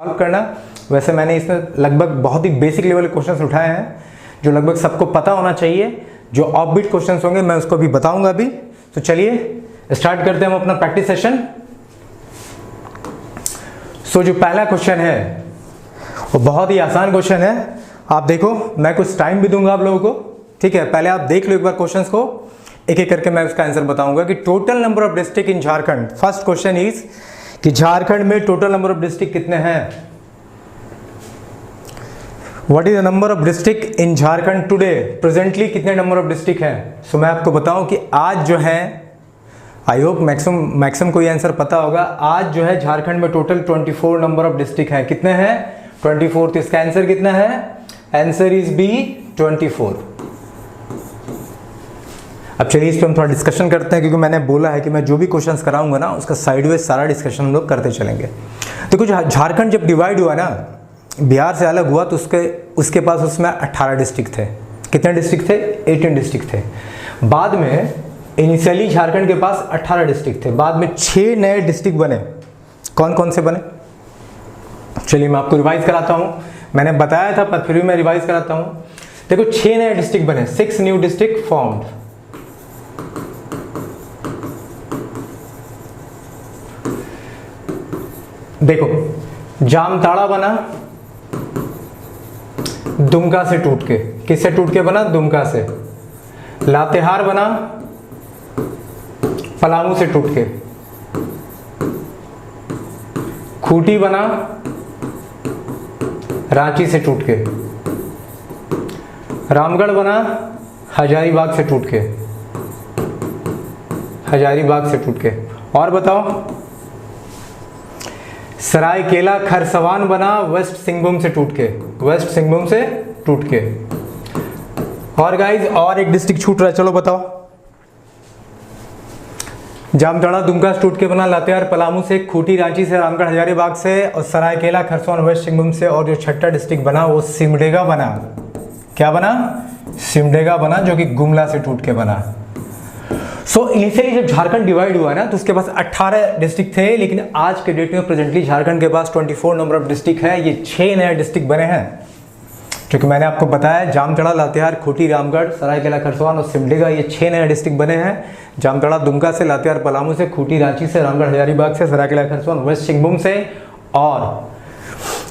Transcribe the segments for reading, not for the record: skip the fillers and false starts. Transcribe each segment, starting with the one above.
Solve करना। वैसे मैंने इसमें लगभग बहुत ही बेसिक लेवल के क्वेश्चंस उठाए हैं जो लगभग सबको पता होना चाहिए। जो ऑफ बीट क्वेश्चंस होंगे मैं उसको भी बताऊंगा अभी। तो चलिए स्टार्ट करते हैं हम अपना प्रैक्टिस सेशन। सो जो पहला क्वेश्चन है वो बहुत ही आसान क्वेश्चन है। आप देखो, मैं कुछ टाइम भी दूंगा आप लोगों को, ठीक है। पहले आप देख लो एक बार क्वेश्चंस को, एक एक करके मैं उसका आंसर बताऊंगा कि total number of district in Jharkhand. First question is कि झारखंड में टोटल नंबर ऑफ डिस्ट्रिक्ट कितने हैं। What is the number of district in Jharkhand today, presently कितने नंबर ऑफ डिस्ट्रिक्ट हैं। सो मैं आपको बताऊं कि आज जो है, आई होप मैक्सिमम को ये आंसर पता होगा। आज जो है झारखंड में टोटल 24 नंबर ऑफ डिस्ट्रिक्ट हैं। कितने हैं? 24। तो इसका आंसर कितना है? Answer is B 24। अब चलिए इस पर हम थोड़ा डिस्कशन करते हैं, क्योंकि मैंने बोला है कि मैं जो भी क्वेश्चंस कराऊंगा ना उसका साइडवेज सारा डिस्कशन हम लोग करते चलेंगे। देखो झारखंड जब डिवाइड हुआ ना, बिहार से अलग हुआ, तो उसके पास उसमें 18 डिस्ट्रिक्ट थे। कितने डिस्ट्रिक्ट थे? 18 डिस्ट्रिक्ट थे। बाद में इनिशियली झारखंड के पास 18 डिस्ट्रिक्ट थे, बाद में 6 नए डिस्ट्रिक्ट बने। कौन कौन से बने? चलिए मैं आपको रिवाइज कराता हूँ। मैंने बताया था पर फिर भी मैं रिवाइज कराता हूँ। देखो 6 नए डिस्ट्रिक्ट बने, 6 न्यू डिस्ट्रिक्ट फॉर्म्ड। देखो जामताड़ा बना दुमका से टूट के। किससे टूट के बना? दुमका से। लातेहार बना पलामू से टूट के। खूंटी बना रांची से टूट के। रामगढ़ बना हजारीबाग से टूट के। हजारीबाग से टूट के। और बताओ, सरायकेला खरसवान बना वेस्ट सिंहभूम से टूट के। वेस्ट सिंहभूम से टूट के। और गाइज और एक डिस्ट्रिक्ट छूट रहा है, चलो बताओ। जामताड़ा दुमका से टूट के बना, लातेहार पलामू से, खूंटी रांची से, रामगढ़ हजारीबाग से, और सरायकेला खरसवान वेस्ट सिंहभूम से, और जो छठा डिस्ट्रिक्ट बना वो सिमडेगा बना। क्या बना? सिमडेगा बना, जो कि गुमला से टूट के बना। सो इनिशियली जब झारखंड डिवाइड हुआ ना तो उसके पास 18 डिस्ट्रिक्ट थे, लेकिन आज के डेट में प्रेजेंटली झारखंड के पास 24 नंबर ऑफ डिस्ट्रिक्ट है। ये 6 नए डिस्ट्रिक्ट बने हैं, क्योंकि मैंने आपको बताया जामताड़ा, लातेहार, खूंटी, रामगढ़, सरायकेला खरसवान और सिमडेगा, ये 6 नए डिस्ट्रिक्ट बने हैं। जामताड़ा दुमका से, लातेहार पलामू से, खूंटी रांची से, रामगढ़ हजारीबाग से, सरायकेला खरसवान वेस्ट सिंहभूम से, और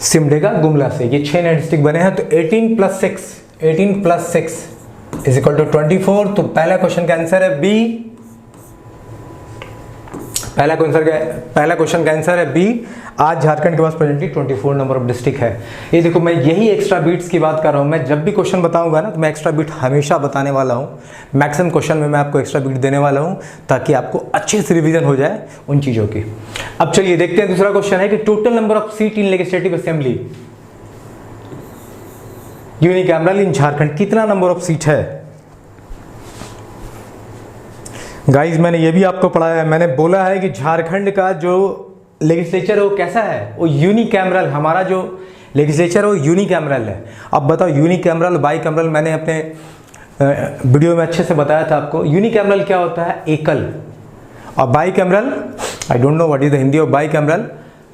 सिमडेगा गुमला से, ये 6 नए डिस्ट्रिक्ट बने हैं। तो 18 + 6 इज इक्वल टू 24। तो पहला क्वेश्चन का आंसर है बी। पहला क्वेश्चन का आंसर है बी। आज झारखंड के पास प्रेजेंटली 24 नंबर ऑफ डिस्ट्रिक्ट है। ये देखो, मैं यही एक्स्ट्रा बीट्स की बात कर रहा हूँ। मैं जब भी क्वेश्चन बताऊंगा ना तो मैं एक्स्ट्रा बीट हमेशा बताने वाला हूँ। मैक्सिमम क्वेश्चन में मैं आपको एक्स्ट्रा बीट देने वाला हूँ, ताकि आपको अच्छे से रिवीजन हो जाए उन चीज़ों की। अब चलिए देखते हैं, दूसरा क्वेश्चन है कि total number of seat in legislative assembly unicameral in Jharkhand, कितना नंबर ऑफ सीट है। गाइज मैंने ये भी आपको पढ़ाया है, मैंने बोला है कि झारखंड का जो लेजिस्लेचर है वो कैसा है? वो यूनिकैमरल। हमारा जो लेजिस्लेचर है वो यूनिकैमरल है। अब बताओ, यूनिकैमरल, बाईकैमरल, मैंने अपने वीडियो में अच्छे से बताया था आपको। यूनिकैमरल क्या होता है? एकल। और bicameral, I don't know what is the Hindi of bicameral,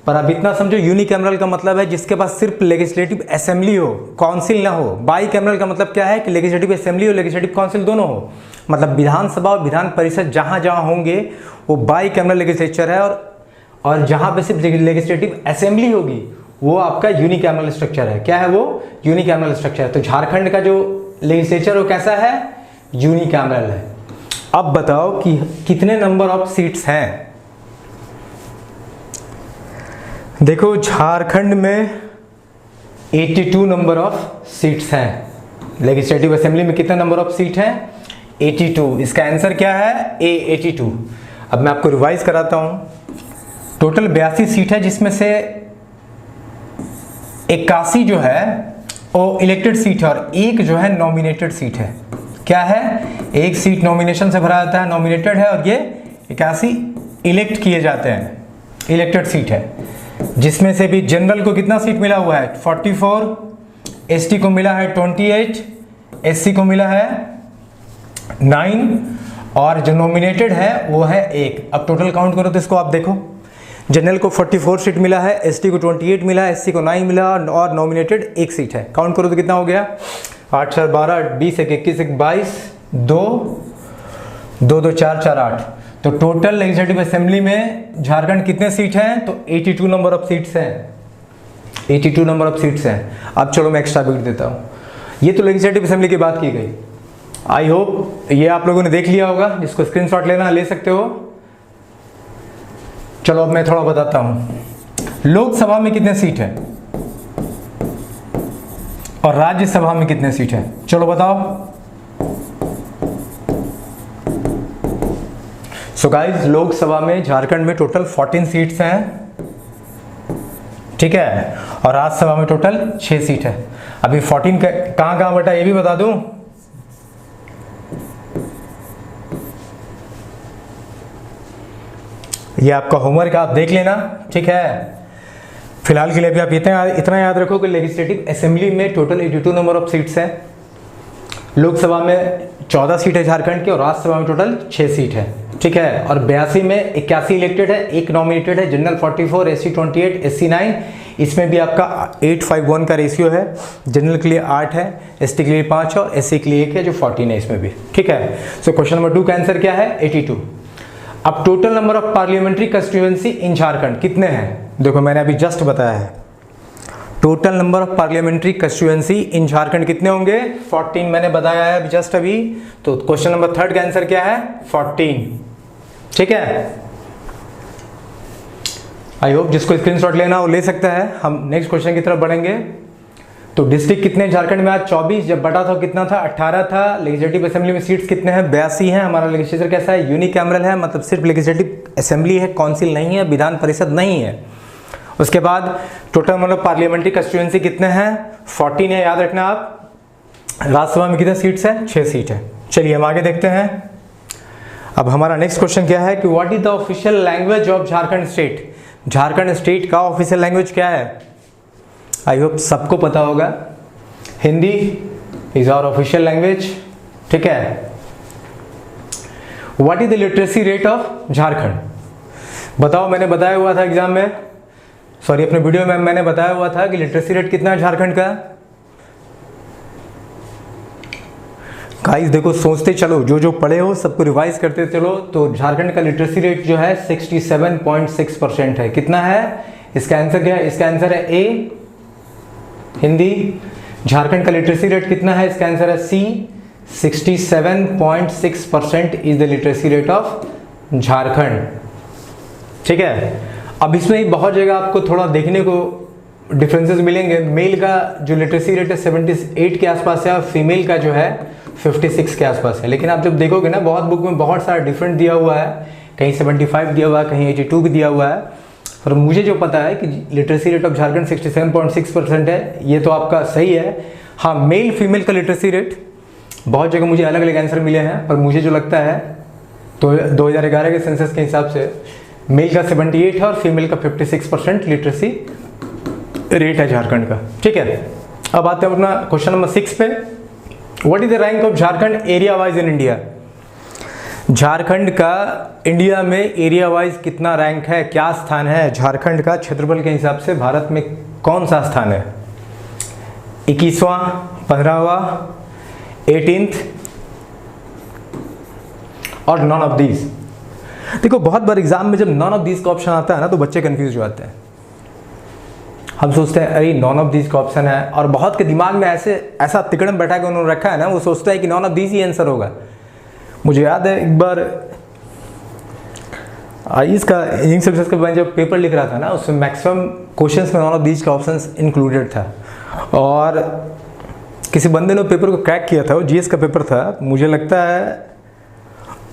पर अब इतना समझो, यूनिकैमरल का मतलब है जिसके पास सिर्फ लेजिस्लेटिव असेंबली हो, काउंसिल ना हो। बाईकैमरल का मतलब क्या है कि लेजिस्लेटिव असेंबली और लेजिस्लेटिव काउंसिल दोनों हो। मतलब विधानसभा और विधान परिषद जहां जहां होंगे वो बाईकैमरल लेजिस्लेचर है, और जहां पे सिर्फ लेजिस्लेटिव असेंबली होगी वो आपका यूनिकैमरल स्ट्रक्चर है। क्या है वो? यूनिकैमरल स्ट्रक्चर है। तो झारखंड का जो लेजिस्लेचर वो कैसा है? यूनिकैमरल है। अब बताओ कि कितने नंबर ऑफ सीट्स हैं। देखो झारखंड में 82 नंबर ऑफ सीट्स हैं। लेजिस्लेटिव असेंबली में कितने नंबर ऑफ सीट हैं? 82। इसका आंसर क्या है? ए 82। अब मैं आपको रिवाइज कराता हूं। टोटल 82 सीट है, जिसमें से 81 जो है वो इलेक्टेड सीट है, और एक जो है नॉमिनेटेड सीट है। क्या है? एक सीट नॉमिनेशन से भरा जाता है, नॉमिनेटेड है, और ये 81 इलेक्ट किए जाते हैं, इलेक्टेड सीट है। जिसमें से भी जनरल को कितना सीट मिला हुआ है? 44, एसटी को मिला है 28, एससी को मिला है 9, और जो नॉमिनेटेड है वो है 1। अब टोटल काउंट करो तो इसको आप देखो, जनरल को 44 सीट मिला है, एसटी को 28 मिला है, एससी को 9 मिला और नॉमिनेटेड 1 सीट है। काउंट करो तो कितना हो गया, 8 4 12, 20 1 21 1 22, 2 2 2 4 4 8। तो टोटल लेजिस्लेटिव असेंबली में झारखंड कितने सीट हैं, तो 82 नंबर ऑफ सीट्स हैं, 82 नंबर ऑफ सीट्स हैं। अब चलो मैं एक्स्ट्रा बिट देता हूँ। ये तो लेजिस्लेटिव असेंबली की बात की गई। आई होप ये आप लोगों ने देख लिया होगा, जिसको स्क्रीनशॉट लेना ले सकते हो। चलो अब मैं थोड़ा बताता हूँ। लोकसभा में कितने सीट है और राज्यसभा में कितने सीट है, चलो बताओ। सो गाइस, लोकसभा में झारखंड में टोटल 14 सीट्स हैं, ठीक है, और राज्यसभा में टोटल 6 सीट है। अभी 14 कहाँ कहाँ बटा ये भी बता दूं। ये आपका होमवर्क, आप देख लेना, ठीक है। फिलहाल के लिए अभी आप इतना याद रखो कि लेजिस्लेटिव असेंबली में टोटल 82 नंबर ऑफ सीट्स हैं। लोकसभा में 14 सीट है झारखंड की और राज्यसभा में टोटल 6 सीट है, ठीक है। और 82 में 81 इलेक्टेड है, 1 नॉमिनेटेड है, जनरल 44, एससी 28, एससी 9। इसमें भी आपका 8:5:1 का रेशियो है। जनरल के लिए 8 है, एसटी के लिए 5 और एससी के लिए 1 है, जो 14 है इसमें भी, ठीक है। सो क्वेश्चन नंबर 2 का आंसर क्या है, 82। अब total number of parliamentary constituency in Jharkhand कितने हैं, देखो मैंने अभी जस्ट बताया है। Total number of parliamentary constituency in Jharkhand कितने होंगे, 14 मैंने बताया है अभी जस्ट अभी। तो क्वेश्चन नंबर 3 का आंसर क्या है, 14, ठीक है। आई होप जिसको स्क्रीनशॉट लेना हो ले सकता है। हम नेक्स्ट क्वेश्चन की तरफ बढ़ेंगे। तो डिस्ट्रिक्ट कितने झारखंड में, आज 24, जब बटा था कितना था, 18 था। लेजिस्लेटिव असेंबली में सीट्स कितने हैं, 82 हैं। हमारा लेजिस्लेचर कैसा है, यूनिकैमरल है, मतलब सिर्फ लेजिस्लेटिव असेंबली है, काउंसिल नहीं है, विधान परिषद नहीं है। उसके बाद टोटल मतलब पार्लियामेंट्री कंस्टिट्यूएंसी कितने हैं, 14 है, याद रखना आप। राज्यसभा में कितने सीट्स हैं, 6 सीट है। चलिए हम आगे देखते हैं। अब हमारा नेक्स्ट क्वेश्चन क्या है कि what is the official language of Jharkhand state. Jharkhand state का ऑफिशियल लैंग्वेज क्या है, आई होप सबको पता होगा, Hindi is our official language, ठीक है। What is the literacy rate of Jharkhand, बताओ। मैंने बताया हुआ था एग्जाम में, सॉरी अपने वीडियो में मैंने बताया हुआ था कि लिटरेसी रेट कितना है झारखंड का। गाइस देखो, सोचते चलो, जो जो पढ़े हो सबको रिवाइज करते चलो। तो झारखंड का लिटरेसी रेट जो है 67.6% है। कितना है, इसका आंसर क्या है, इसका आंसर है ए, हिंदी। झारखंड का लिटरेसी रेट कितना है, इसका आंसर है सी, 67.6% is the literacy rate of Jharkhand, ठीक है। अब इसमें बहुत जगह आपको थोड़ा देखने को डिफरेंसेस मिलेंगे। मेल का जो लिटरेसी रेट है 78 के आसपास है और फीमेल का जो है 56 के आसपास है। लेकिन आप जब देखोगे ना, बहुत बुक में बहुत सारा डिफरेंट दिया हुआ है, कहीं 75 दिया हुआ है, कहीं 82 भी दिया हुआ है। पर मुझे जो पता है कि लिटरेसी रेट ऑफ झारखंड 67.6% है, ये तो आपका सही है। हाँ, मेल फीमेल का लिटरेसी रेट बहुत जगह मुझे अलग अलग आंसर मिले हैं, पर मुझे जो लगता है तो 2011 के सेंसस के हिसाब से मेल का 78 है और फीमेल का 56% लिटरेसी रेट है झारखंड का, ठीक है। अब आते हैं अपना क्वेश्चन नंबर 6 पे। What is the rank of Jharkhand area wise in India. Jharkhand का इंडिया में एरिया वाइज कितना रैंक है, क्या स्थान है झारखंड का क्षेत्रफल के हिसाब से, भारत में कौन सा स्थान है, 21वां, 15वां, 18th और नॉन ऑफ दीज। देखो बहुत बार एग्जाम में जब नॉन ऑफ दीज का ऑप्शन आता है ना, तो बच्चे कंफ्यूज हो जाते हैं। हम सोचते हैं अरे नॉन ऑफ दीज का ऑप्शन है, और बहुत के दिमाग में ऐसा तिकड़म बैठा के उन्होंने रखा है ना, वो सोचता है कि non of these he answer होगा। मुझे याद है एक बार इसका इंजीनियरिंग सर्विसेज का मैं जब पेपर लिख रहा था ना, उसमें मैक्सिमम क्वेश्चंस में नॉन ऑफ दीज का ऑप्शन इंक्लूडेड था। और किसी बंदे ने पेपर को क्रैक किया था, वो जीएस का पेपर था, मुझे लगता है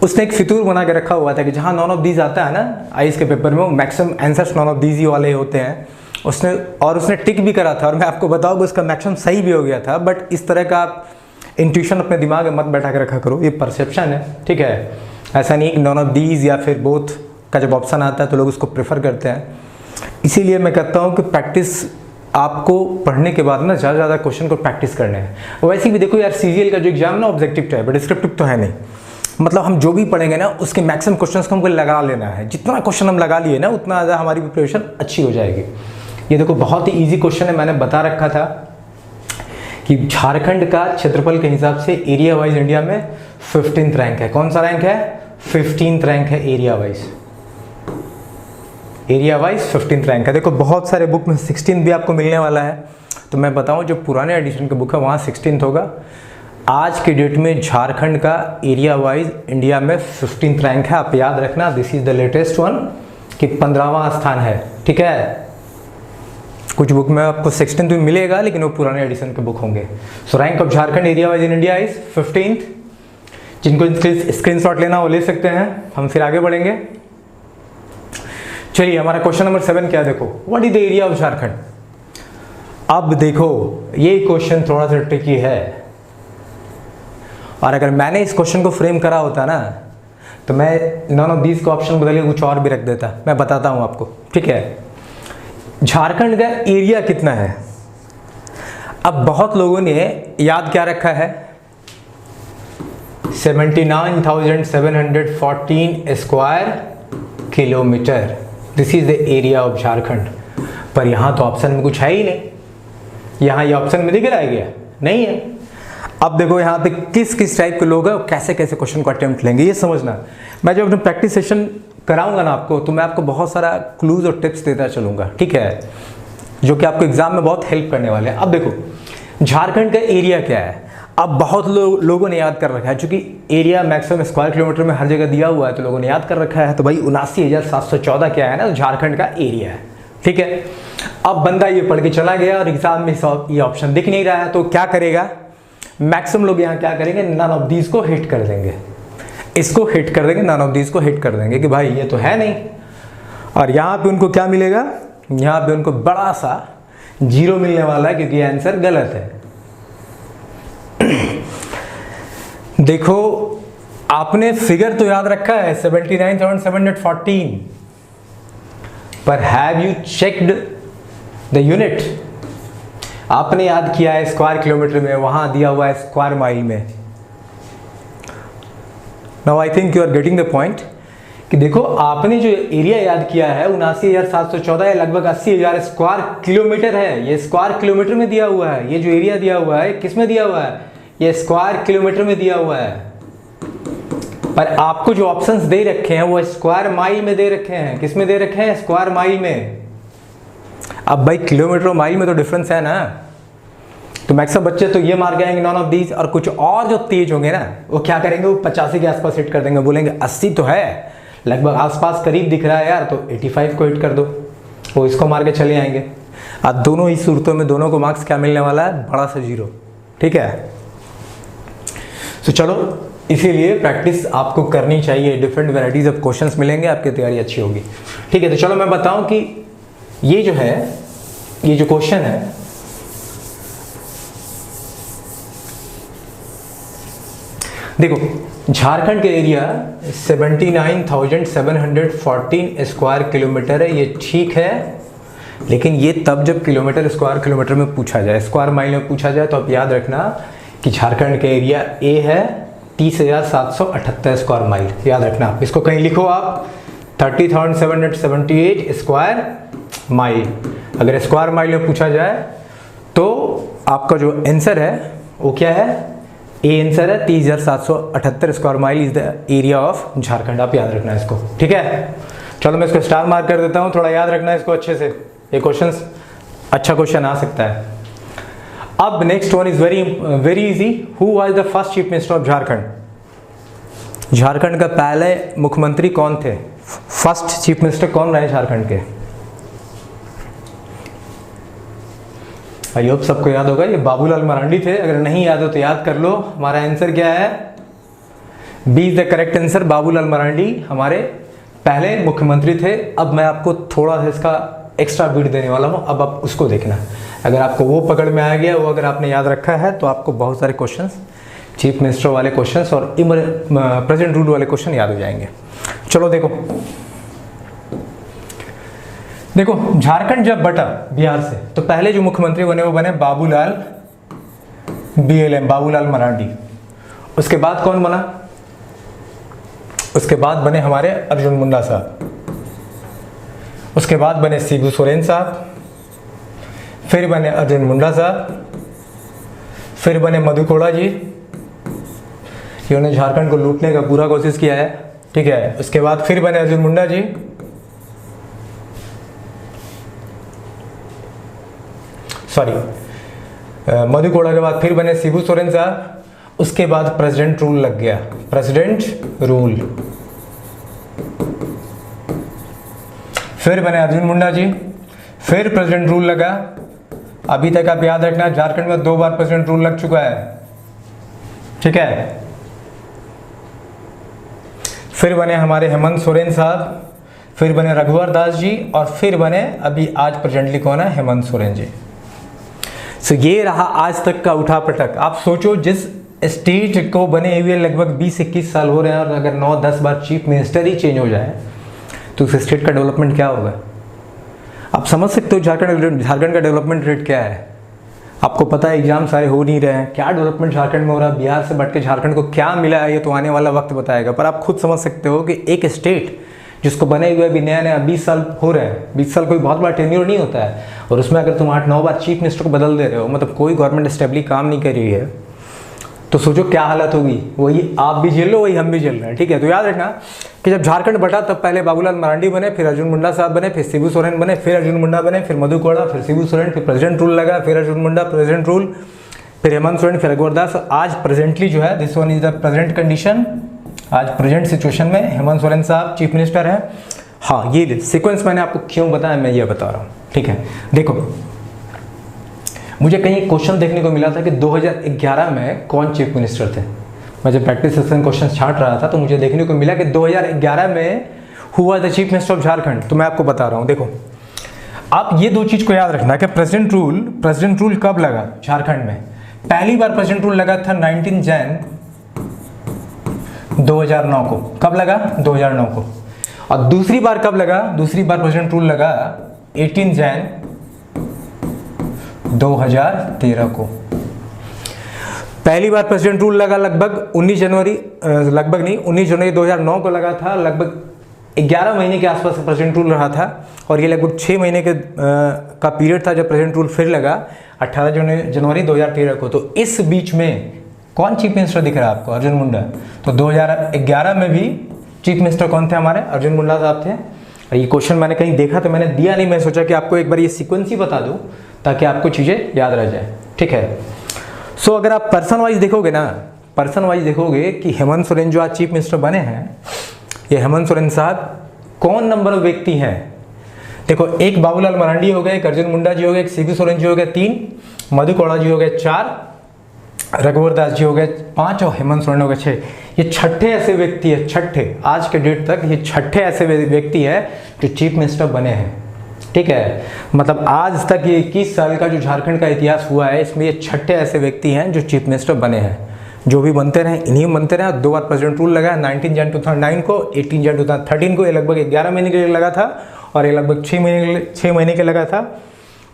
उसने एक फितूर बना के रखा हुआ था कि जहाँ नॉन ऑफ दीज आता है ना आईएएस के पेपर में, वो maximum answers none of these ही वाले होते हैं। उसने टिक भी करा था, और मैं आपको बताऊँ उसका मैक्सिमम सही भी हो गया था। बट इस तरह का आप इंट्यूशन अपने दिमाग में मत बैठा के रखा करो, ये परसेप्शन है, ठीक है। ऐसा नहीं कि नॉन ऑफ दीज या फिर बोथ का जब ऑप्शन आता है तो लोग उसको प्रेफर करते हैं। इसीलिए मैं कहता हूँ कि प्रैक्टिस आपको पढ़ने के बाद ना ज़्यादा क्वेश्चन को प्रैक्टिस करने हैं। वैसे भी देखो यार, सीजीएल का जो एग्जाम ना ऑब्जेक्टिव है, बट डिस्क्रिप्टिव तो है नहीं। मतलब हम जो भी पढ़ेंगे ना उसके मैक्सिमम क्वेश्चंस को हमको लगा लेना है। जितना क्वेश्चन हम लगा लिए ना उतना ज़्यादा हमारी प्रिपरेशन अच्छी हो जाएगी। ये देखो बहुत ही ईजी क्वेश्चन है, मैंने बता रखा था कि झारखंड का क्षेत्रफल के हिसाब से एरिया वाइज इंडिया में 15th रैंक है। कौन सा रैंक है? 15th रैंक है area wise. Area wise 15th rank है। देखो बहुत सारे बुक में 16th भी आपको मिलने वाला है, तो मैं बताऊं जो पुराने एडिशन के बुक है वहाँ 16th होगा। आज के डेट में झारखंड का एरिया वाइज इंडिया में 15th रैंक है। आप याद रखना, this is the latest one कि 15वां स्थान है। ठीक है, कुछ बुक में आपको 16th भी मिलेगा लेकिन वो पुराने एडिशन के बुक होंगे। सो rank of Jharkhand area wise in India is 15th। जिनको स्क्रीनशॉट लेना वो ले सकते हैं। हम फिर आगे बढ़ेंगे। चलिए हमारा क्वेश्चन नंबर 7 क्या है, देखो what is the area of Jharkhand. अब देखो ये क्वेश्चन थोड़ा सा ट्रिकी है, और अगर मैंने इस क्वेश्चन को फ्रेम करा होता ना तो मैं नॉन ऑफ दीज को ऑप्शन बदल के कुछ और भी रख देता। मैं बताता हूं आपको, ठीक है। झारखंड का एरिया कितना है? अब बहुत लोगों ने याद क्या रखा है, 79,714 square kilometre. This is the area of Jharkhand. पर यहाँ तो ऑप्शन में कुछ है ही नहीं। यहाँ ये ऑप्शन में दिख रहा है क्या? नहीं है। अब देखो यहाँ पे किस किस टाइप के लोग हैं और कैसे कैसे क्वेश्चन को अटेम्प्ट लेंगे ये समझना। मैं जब अपने प्रैक्टिस सेशन कराऊंगा ना आपको, तो मैं आपको बहुत सारा क्लूज और टिप्स देता चलूंगा, ठीक है, जो कि आपको एग्जाम में बहुत हेल्प करने वाले हैं। अब देखो झारखंड का एरिया क्या है। अब बहुत लोगों ने याद कर रखा है, चूंकि एरिया मैक्सिमम स्क्वायर किलोमीटर में हर जगह दिया हुआ है तो लोगों ने याद कर रखा है। तो भाई 79,714 क्या है ना, तो झारखंड का एरिया है। ठीक है, अब बंदा ये पढ़ के चला गया और एग्जाम में ये ऑप्शन दिख नहीं रहा है, तो क्या करेगा? मैक्सिमम लोग यहाँ क्या करेंगे, नन ऑफ दीज को हिट कर देंगे, इसको हिट कर देंगे, नन ऑफ दीज को हिट कर देंगे कि भाई ये तो है नहीं। और यहाँ पे उनको क्या मिलेगा? यहाँ पे उनको बड़ा सा 0 मिलने वाला है क्योंकि आंसर गलत है। देखो आपने फिगर तो याद रखा है 79,714, पर have you checked the unit? आपने याद किया है स्क्वायर किलोमीटर में, वहां दिया हुआ है स्क्वायर माइल में। Now I think you are getting the point कि देखो आपने जो एरिया याद किया है 79,714 या लगभग 80,000 स्क्वायर किलोमीटर है। ये स्क्वायर किलोमीटर में दिया हुआ है। ये जो एरिया दिया हुआ है किस में दिया हुआ है? ये स्क्वायर किलोमीटर में दिया हुआ है। पर आपको जो ऑप्शंस दे रखे हैं वो स्क्वायर माइल में दे रखे हैं। किस में दे रखे हैं? स्क्वायर माइल में। अब भाई किलोमीटर और माइल में तो डिफरेंस है ना, तो मैक्सिमम बच्चे तो ये मार के आएंगे नॉन ऑफ दीज। और कुछ और जो तेज होंगे ना वो क्या करेंगे, वो 85 के आसपास हिट कर देंगे, बोलेंगे 80 तो है, लगभग आसपास करीब दिख रहा है यार, तो 85 को हिट कर दो, वो इसको मार के चले आएंगे। अब दोनों ही सूरतों में दोनों को मार्क्स क्या मिलने वाला है? बड़ा सा 0। ठीक है, तो चलो इसीलिए प्रैक्टिस आपको करनी चाहिए। डिफरेंट वैराइटीज ऑफ क्वेश्चंस मिलेंगे, आपकी तैयारी अच्छी होगी। ठीक है, तो चलो मैं बताऊं कि ये जो है, ये जो क्वेश्चन है, देखो झारखंड का एरिया 79,714 स्क्वायर किलोमीटर है। ये ठीक है, लेकिन ये तब जब किलोमीटर स्क्वायर किलोमीटर में पूछा जाए, स्क्वायर माइल में पूछा जाए, तो आप याद रखना कि झारखंड का एरिया ए है 30,778 स्क्वायर माइल। याद रखना, इसको कहीं लिखो आप 30,778 स्क्वायर माइल। अगर स्क्वायर माइल में पूछा जाए तो आपका जो आंसर है वो क्या है? ए आंसर है 30,778 square mile is the area of Jharkhand. आप याद रखना इसको, ठीक है। चलो मैं इसको स्टार मार्क कर देता हूँ, थोड़ा याद रखना इसको अच्छे से, ये क्वेश्चन अच्छा क्वेश्चन आ सकता है। अब next one is very easy. Who was the first chief minister of Jharkhand? Jharkhand का पहले मुख्यमंत्री कौन थे? फर्स्ट चीफ मिनिस्टर कौन रहे झारखंड के? आई होप सबको याद होगा, ये बाबूलाल मरांडी थे। अगर नहीं याद हो तो याद कर लो। हमारा आंसर क्या है? B is the correct answer. Babulal Marandi हमारे पहले मुख्यमंत्री थे। अब मैं आपको थोड़ा सा इसका एक्स्ट्रा बीट देने वाला हूँ, अब आप उसको देखना। अगर आपको वो पकड़ में आ गया, वो अगर आपने याद रखा है, तो आपको बहुत सारे क्वेश्चंस, चीफ मिनिस्टर वाले क्वेश्चंस और प्रेजेंट रूल वाले क्वेश्चन याद हो जाएंगे। चलो देखो झारखंड जब बटा बिहार से, तो पहले जो मुख्यमंत्री बने वो बने बाबूलाल BLM, बाबूलाल मरांडी। उसके बाद कौन बना? उसके बाद बने हमारे अर्जुन मुंडा साहब, उसके बाद बने शिबू सोरेन साहब, फिर बने अर्जुन मुंडा साहब, फिर बने मधु कोड़ा जी, जिन्होंने झारखंड को लूटने का पूरा कोशिश किया है, ठीक है। उसके बाद फिर बने अर्जुन मुंडा जी, सॉरी मधु कोड़ा के बाद फिर बने शिबू सोरेन साहब, उसके बाद प्रेसिडेंट रूल लग गया, प्रेसिडेंट रूल, फिर बने अर्जुन मुंडा जी, फिर प्रेसिडेंट रूल लगा। अभी तक आप याद रखना झारखंड में 2 बार प्रेसिडेंट रूल लग चुका है, ठीक है। फिर बने हमारे हेमंत सोरेन साहब, फिर बने रघुवर दास जी, और फिर बने अभी आज प्रेजेंटली कौन है, हेमंत सोरेन जी। सो ये रहा आज तक का उठा पटक। आप सोचो जिस स्टेट को बने हुए लगभग 20-21 साल हो रहे हैं, और अगर 9-10 बार चीफ मिनिस्टर ही चेंज हो जाए तो उस स्टेट का डेवलपमेंट क्या होगा। आप समझ सकते हो झारखंड का डेवलपमेंट रेट क्या है। आपको पता है एग्जाम सारे हो नहीं रहे हैं, क्या डेवलपमेंट झारखंड में हो रहा है, बिहार से बढ़ के झारखंड को क्या मिला है ये तो आने वाला वक्त बताएगा। पर आप खुद समझ सकते हो कि एक स्टेट जिसको बने हुए अभी नया नया 20 साल हो रहे हैं, 20 साल कोई बहुत बड़ा टेन्योर नहीं होता है, और उसमें अगर तुम 8-9 बार चीफ मिनिस्टर को बदल दे रहे हो, मतलब कोई गवर्नमेंट स्टेबली काम नहीं कर रही है, तो सोचो क्या हालत होगी। वही आप भी झेल लो, वही हम भी झेल रहे हैं, ठीक है। तो याद रखना कि जब झारखंड बटा तब पहले बाबूलाल मरांडी बने, फिर अर्जुन मुंडा साहब बने, फिर शिबू सोरेन बने, फिर अर्जुन मुंडा बने, फिर मधु कोड़ा, फिर शिबू सोरेन, फिर प्रेसिडेंट रूल लगा, फिर अर्जुन मुंडा प्रेसिडेंट रूल, फिर हेमंत सोरेन, फिर रघुवर दास। आज प्रेजेंटली जो है this one is the present condition, आज प्रेजेंट सिचुएशन में हेमंत सोरेन साहब चीफ मिनिस्टर है। हाँ, ये सीक्वेंस मैंने आपको क्यों बताया मैं ये बता रहा हूँ, ठीक है। देखो मुझे कहीं क्वेश्चन देखने को मिला था कि 2011 में कौन चीफ मिनिस्टर थे। मैं जब प्रैक्टिस सेशन क्वेश्चन छांट रहा था तो मुझे देखने को मिला कि 2011 में हुआ the chief minister of Jharkhand. तो मैं आपको बता रहा हूँ, देखो आप ये 2 चीज़ को याद रखना कि प्रेसिडेंट रूल कब लगा झारखंड में। पहली बार प्रेसिडेंट रूल लगा था 19 जैन 2009 को। कब लगा? 2009 को। और दूसरी बार कब लगा? दूसरी बार प्रेसिडेंट रूल लगा 18 जैन 2013 को। पहली बार प्रेसिडेंट रूल लगा लगभग 19 जनवरी 2009 को लगा था। लगभग 11 महीने के आसपास प्रेसिडेंट रूल रहा था, और ये लगभग 6 महीने के का पीरियड था जब प्रेसिडेंट रूल फिर लगा 18 जनवरी 2013 को। तो इस बीच में कौन चीफ मिनिस्टर दिख रहा है आपको? अर्जुन मुंडा। तो 2011 में भी चीफ मिनिस्टर कौन थे हमारे? अर्जुन मुंडा साहब थे। और ये क्वेश्चन मैंने कहीं देखा तो मैंने दिया नहीं, मैं सोचा कि आपको एक बार ये सीक्वेंस ही बता दूं ताकि आपको चीज़ें याद रह जाए, ठीक है। सो अगर आप पर्सन वाइज देखोगे ना, पर्सन वाइज देखोगे कि हेमंत सोरेन जो आज चीफ मिनिस्टर बने हैं, ये हेमंत सोरेन साहब कौन नंबर व्यक्ति हैं? देखो, एक बाबूलाल मरांडी हो गए, एक अर्जुन मुंडा जी हो गए, एक शिबू सोरेन जी हो गए 3, मधु कोड़ा जी हो गए 4, रघुवर दास जी हो गए 5 और हेमंत सोरेन हो गए 6। ये छठे ऐसे व्यक्ति है, छठे आज के डेट तक ये छठे ऐसे व्यक्ति है जो चीफ मिनिस्टर बने हैं, ठीक है। मतलब आज तक ये 21 साल का जो झारखंड का इतिहास हुआ है, इसमें ये छठे ऐसे व्यक्ति हैं जो चीफ मिनिस्टर बने हैं। जो भी बनते रहे इन्हीं बनते रहे। 2 बार प्रेसिडेंट रूल लगा, 19 जन 2009 को, 18 जन 2013 को। ये लगभग 11 महीने के लिए लगा था, और ये लगभग 6 महीने के लगा था।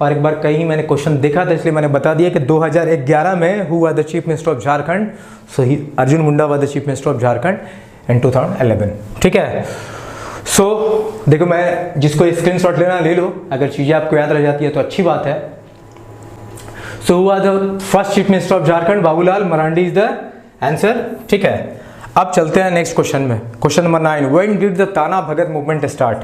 और एक बार कहीं मैंने क्वेश्चन देखा था इसलिए मैंने बता दिया कि 2011 में हुआ the chief minister of Jharkhand. So he Arjun Munda was the chief minister of Jharkhand in 2011, ठीक है। सो देखो, मैं जिसको स्क्रीनशॉट लेना ले लो, अगर चीज़ें आपको याद रह जाती है तो अच्छी बात है। सो हुआ the first chief minister of Jharkhand Babulal Marandi is the answer, ठीक है। अब चलते हैं नेक्स्ट क्वेश्चन में। Question number 9, when did the ताना भगत मूवमेंट स्टार्ट?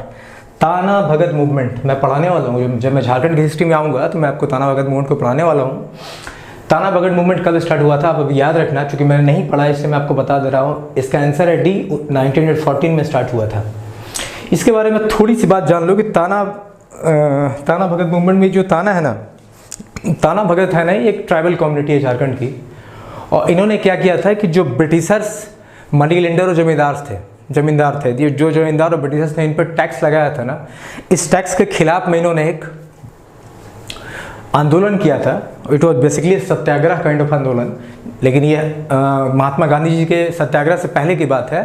ताना भगत मूवमेंट मैं पढ़ाने वाला हूँ। जब मैं झारखंड की हिस्ट्री में आऊँगा तो मैं आपको ताना भगत मूवमेंट को पढ़ाने वाला हूँ। ताना भगत मूवमेंट कब स्टार्ट हुआ था आप अभी याद रखना, क्योंकि मैंने नहीं पढ़ा इसलिए मैं आपको बता दे रहा हूँ। इसका आंसर है डी, 1914 में स्टार्ट हुआ था। इसके बारे में थोड़ी सी बात जान लो कि ताना भगत मूवमेंट में जो ताना है ना, ताना भगत है ना, ये एक ट्राइबल कम्युनिटी है झारखंड की। और इन्होंने क्या किया था कि जो ब्रिटिशर्स मनी लेंडर और जमींदार थे, ये जो जमींदार और ब्रिटिशर्स ने इन पर टैक्स लगाया था ना, इस टैक्स के खिलाफ में इन्होंने एक आंदोलन किया था। It was basically Satyagraha kind of आंदोलन, लेकिन ये महात्मा गांधी जी के सत्याग्रह से पहले की बात है।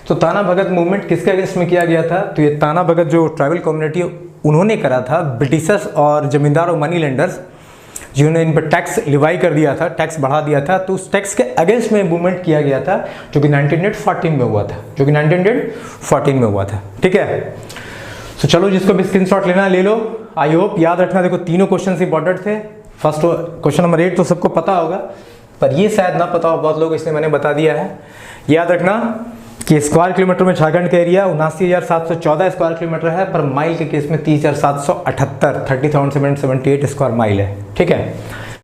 तो ताना भगत मूवमेंट किसके अगेंस्ट में किया गया था? तो ये ताना भगत जो ट्राइबल कम्युनिटी उन्होंने करा था ब्रिटिशर्स और जमींदार और मनी लेंडर्स जिन्होंने इन पर टैक्स लिवाई कर दिया था, टैक्स बढ़ा दिया था, तो उस टैक्स के अगेंस्ट में मूवमेंट किया गया था जो कि 1914 में हुआ था, जो कि 1914 में हुआ था। ठीक है, तो चलो जिसको भी स्क्रीनशॉट लेना ले लो। आई होप याद रखना, देखो तीनों क्वेश्चन इंपॉर्टेंट थे। फर्स्ट क्वेश्चन नंबर 8 तो सबको पता होगा, पर ये शायद ना पता हो बहुत लोग, इसलिए मैंने बता दिया है। याद रखना कि स्क्वायर किलोमीटर में झारखंड का एरिया 79,714 स्क्वायर किलोमीटर है, पर माइल के केस में 30,778 30,778 स्क्वायर माइल है। ठीक है।